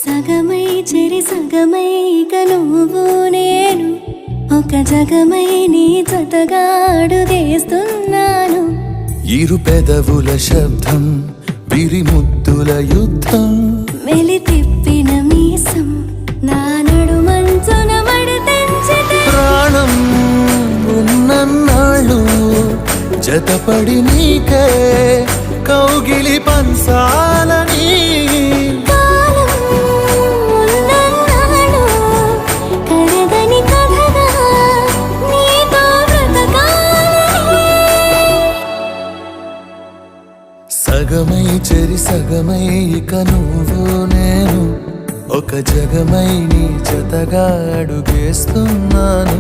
సగమై చెరి సగమై ఇక నువ్వు నేను ఒక జగమై నీ జతగా అడుగేస్తున్నాను. ఇరు పెదవుల శబ్దం పిరిముద్దుల యుద్ధం మెలి తిప్పిన మీసం నా నడుమంచున మడతెంచితే ప్రాణం ఉన్నన్నాళ్ళు జతపడి నీకే కౌగిలి పంచాలని కాలం ఉన్నన్నాడు కరగని కథగా నీతో బ్రతకాలని. సగమై చెరి సగమై ఇక నువ్వు నేను ఒక జగమై నీ జతగా అడుగేస్తున్నాను.